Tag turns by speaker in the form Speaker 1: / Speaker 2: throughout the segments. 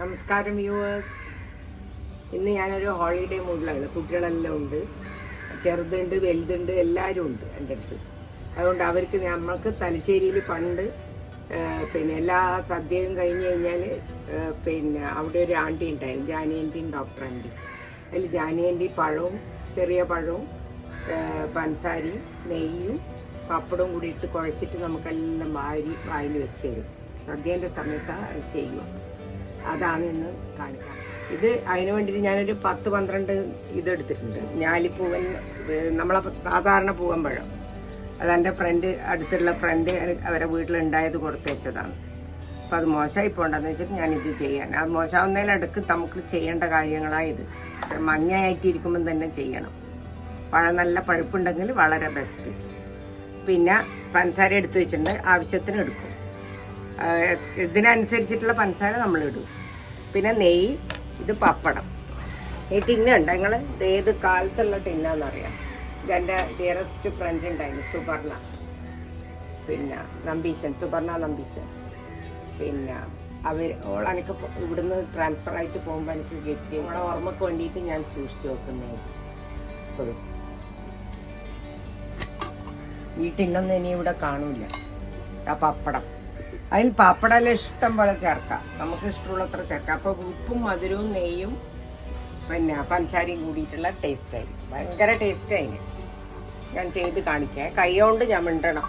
Speaker 1: നമസ്കാരം വ്യൂവേഴ്സ്. ഇന്ന് ഞാനൊരു ഹോളിഡേ മൂഡിലാണ്. കുട്ടികളെല്ലാം ഉണ്ട്, ചെറുതുണ്ട് വലുതുണ്ട് എല്ലാവരും ഉണ്ട് എൻ്റെ അടുത്ത്. അതുകൊണ്ട് അവർക്ക് നമ്മൾക്ക് തലശ്ശേരിയിൽ പണ്ട് എല്ലാ സദ്യയും കഴിഞ്ഞ് കഴിഞ്ഞാൽ അവിടെ ഒരു ആൻറ്റി ഉണ്ടായിരുന്നു, ജാനി ആൻറ്റിയും ഡോക്ടർ ആൻറ്റി. അതിൽ ജാനി ആൻറ്റി പഴവും ചെറിയ പഴവും പഞ്ചസാരയും നെയ്യും പപ്പടവും കൂടി ഇട്ട് കുഴച്ചിട്ട് നമുക്കെല്ലാം വായിൽ വെച്ച് തരും. സദ്യേൻ്റെ സമയത്താണ് അത് ചെയ്യുക. അതാണ് ഇന്ന് കാണിക്കാം. ഇത് അതിന് വേണ്ടിയിട്ട് ഞാനൊരു 10-12 ഇതെടുത്തിട്ടുണ്ട്. ഞാലിപ്പൂവൻ, നമ്മളെ സാധാരണ പൂവൻ പഴം. അതെൻ്റെ അടുത്തുള്ള ഫ്രണ്ട് അവരെ വീട്ടിലുണ്ടായത് കൊടുത്തു വെച്ചതാണ്. അപ്പം അത് മോശമായി പോകണ്ടെന്ന് വെച്ചിട്ട് ഞാനിത് ചെയ്യാൻ. അത് മോശമാവുന്നതിലിടക്ക് നമുക്ക് ചെയ്യേണ്ട കാര്യങ്ങളായത്. മഞ്ഞയായിട്ടിരിക്കുമ്പം തന്നെ ചെയ്യണം. പഴം നല്ല പഴുപ്പുണ്ടെങ്കിൽ വളരെ ബെസ്റ്റ്. പിന്നെ പഞ്ചസാര എടുത്തു വെച്ചിട്ടുണ്ട്, ആവശ്യത്തിന് എടുക്കും. ഇതിനനുസരിച്ചിട്ടുള്ള പഞ്ചസാര നമ്മളിടും. പിന്നെ നെയ്യ്, ഇത് പപ്പടം. ഈ ടിന്നുണ്ട്, നിങ്ങൾ ഏത് കാലത്തുള്ള ടിന്നാന്നറിയാം. ഇതെൻ്റെ ഡിയറസ്റ്റ് ഫ്രണ്ട് ഉണ്ടായിരുന്നു, സുപർണ, സുപർണ നമ്പീശൻ. ഓളെനിക്ക് ഇവിടുന്ന് ട്രാൻസ്ഫർ ആയിട്ട് പോകുമ്പോൾ എനിക്ക് കിട്ടി. ഓളെ ഓർമ്മക്ക് വേണ്ടിയിട്ട് ഞാൻ സൂക്ഷിച്ചു വെക്കുന്നേ എപ്പോഴും. ഈ ടിന്നൊന്നും ഇനി ഇവിടെ കാണൂല. ആ പപ്പടം, അതിൽ പപ്പടമെല്ലാം ഇഷ്ടം പോലെ ചേർക്കാം, നമുക്ക് ഇഷ്ടമുള്ളത്ര ചേർക്കാം. അപ്പോൾ ഉപ്പും മധുരവും നെയ്യും പഞ്ചസാരയും കൂടിയിട്ടുള്ള ടേസ്റ്റായി, ഭയങ്കര ടേസ്റ്റായി. ഞാൻ ചെയ്ത് കാണിക്കാം. കൈ കൊണ്ട് ഞാൻ മിണ്ടണം.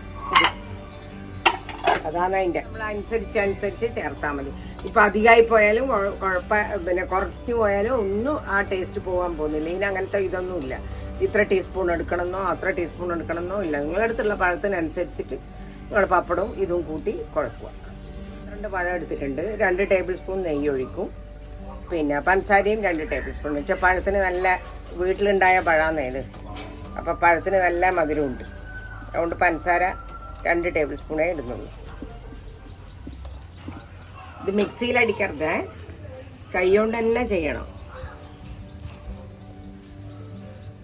Speaker 1: അതാണ് അതിൻ്റെ. നമ്മളനുസരിച്ച് ചേർത്താൽ മതി. ഇപ്പം അധികമായി പോയാലും കുറഞ്ഞു പോയാലും ഒന്നും ആ ടേസ്റ്റ് പോകാൻ പോകുന്നില്ല. ഇനി അങ്ങനത്തെ ഇതൊന്നുമില്ല. ഇത്ര ടീസ്പൂൺ എടുക്കണമെന്നോ അത്ര ടീസ്പൂൺ എടുക്കണമെന്നോ ഇല്ല. നിങ്ങളടുത്തുള്ള പഴത്തിനനുസരിച്ചിട്ട് നിങ്ങൾ പപ്പടവും ഇതും കൂട്ടി കുഴക്കുക. 2 പഴം എടുത്തിട്ടുണ്ട്. 2 ടേബിൾ സ്പൂൺ നെയ്യ് ഒഴിക്കും. പഞ്ചസാരയും 2 ടേബിൾ സ്പൂൺ വെച്ചാൽ പഴത്തിന് നല്ല വീട്ടിലുണ്ടായ പഴമാണ് ഇത്. അപ്പോൾ പഴത്തിന് നല്ല മധുരമുണ്ട്. അതുകൊണ്ട് പഞ്ചസാര 2 ടേബിൾ സ്പൂണേ ഇടുന്നുള്ളൂ. ഇത് മിക്സിയിലടിക്കരുത്, കൈ കൊണ്ട് തന്നെ ചെയ്യണം.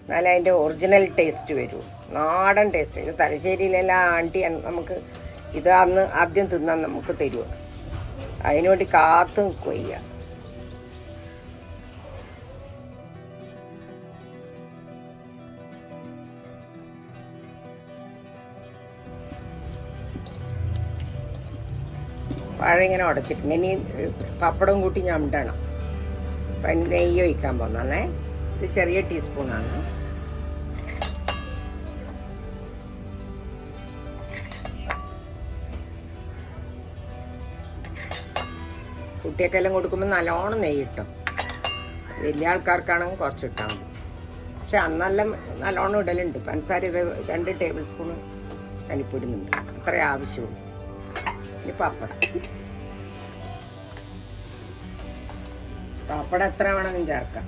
Speaker 1: എന്നാലും അതിൻ്റെ ഒറിജിനൽ ടേസ്റ്റ് വരൂ, നാടൻ ടേസ്റ്റ്. ഇത് തലശ്ശേരിയിലെല്ലാം ആൻറ്റി നമുക്ക് ഇത് അന്ന് ആദ്യം തിന്നാൻ നമുക്ക് തരുമോ, അതിനുവേണ്ടി കാത്തു നിൽക്കുക. പഴം ഇങ്ങനെ ഉടച്ചിട്ടുണ്ട്. ഇനി പപ്പടവും കൂട്ടി ഞമ്മടണം. അപ്പം നെയ്യ് ഒഴിക്കാൻ പോകുന്നേ. ഇത് ചെറിയ ടീസ്പൂണാണ്. കുട്ടിയൊക്കെല്ലാം കൊടുക്കുമ്പോൾ നല്ലോണം നെയ്യ് ഇട്ടും. വലിയ ആൾക്കാർക്കാണെങ്കിൽ കുറച്ച് ഇട്ടാൽ മതി. പക്ഷെ അന്നെല്ലാം നല്ലോണം ഇടലുണ്ട്. പഞ്ചസാര ഇത് 2 ടേബിൾ സ്പൂൺ അനിപ്പിടുന്നുണ്ട്, അത്രേ ആവശ്യമുള്ളൂ. ഇനി പപ്പടം എത്ര വേണമെങ്കിലും ചേർക്കാം.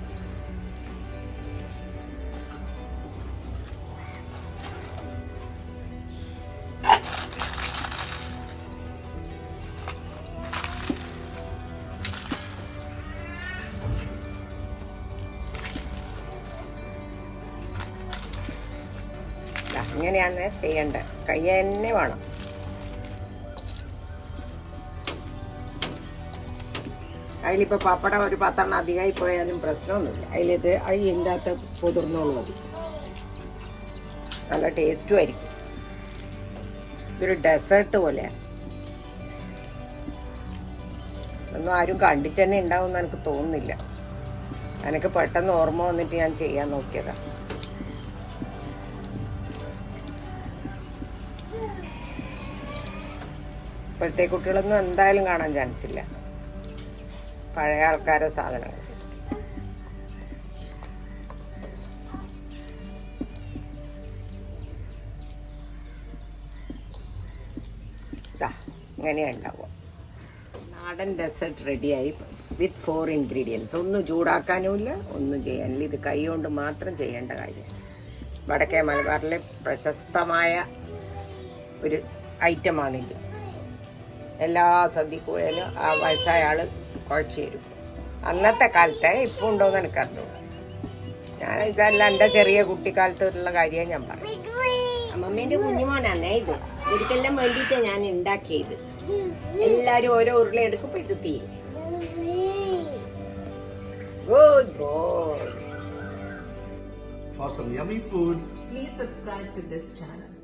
Speaker 1: ഇങ്ങനെയാണ് ചെയ്യേണ്ടത്. കൈ തന്നെ വേണം. അതിലിപ്പോൾ പപ്പടം ഒരു 10 അധികമായി പോയാലും പ്രശ്നമൊന്നുമില്ല. അതിൻ്റെ അകത്ത് പൊതിർന്നോളൂ മതി. നല്ല ടേസ്റ്റും ആയിരിക്കും. ഇതൊരു ഡെസേർട്ട് പോലെയാണ്. ഒന്നും ആരും കണ്ടിട്ട് തന്നെ ഉണ്ടാവുമെന്ന് എനിക്ക് തോന്നുന്നില്ല. എനിക്ക് പെട്ടെന്ന് ഓർമ്മ വന്നിട്ട് ഞാൻ ചെയ്യാൻ നോക്കിയതാണ്. ഇപ്പോഴത്തെ കുട്ടികളൊന്നും എന്തായാലും കാണാൻ ചാൻസ് ഇല്ല, പഴയ ആൾക്കാരെ സാധനങ്ങൾ. ഇങ്ങനെയാണ് ഉണ്ടാവുക. നാടൻ ഡെസേർട്ട് റെഡിയായി വിത്ത് 4 ഇൻഗ്രീഡിയൻസ്. ഒന്നും ചൂടാക്കാനുമില്ല, ഒന്നും ചെയ്യാനില്ല. ഇത് കൈ കൊണ്ട് മാത്രം ചെയ്യേണ്ട കാര്യം. വടക്കേ മലബാറിലെ പ്രശസ്തമായ ഒരു ഐറ്റമാണിത്. എല്ലാ സദ്യക്ക് പോയാലും ആ വയസ്സായ ആൾ കുഴച്ച് തരും. അന്നത്തെ കാലത്തെ ഇപ്പോൾ ഉണ്ടോയെന്ന് എനിക്കറിഞ്ഞൂടാ. ഇതെല്ലാം എൻ്റെ ചെറിയ കുട്ടിക്കാലത്തുള്ള കാര്യമാണ് ഞാൻ പറഞ്ഞു. അമ്മമ്മേൻ്റെ കുഞ്ഞുമോനാണേ ഇത്. ഇവർക്കെല്ലാം വേണ്ടിയിട്ടാണ് ഞാൻ ഉണ്ടാക്കിയത്. എല്ലാവരും ഓരോ ഉരുള എടുക്കുമ്പോൾ ഇത് തീരും. Good boy.
Speaker 2: For some yummy food,
Speaker 3: Please subscribe to this channel.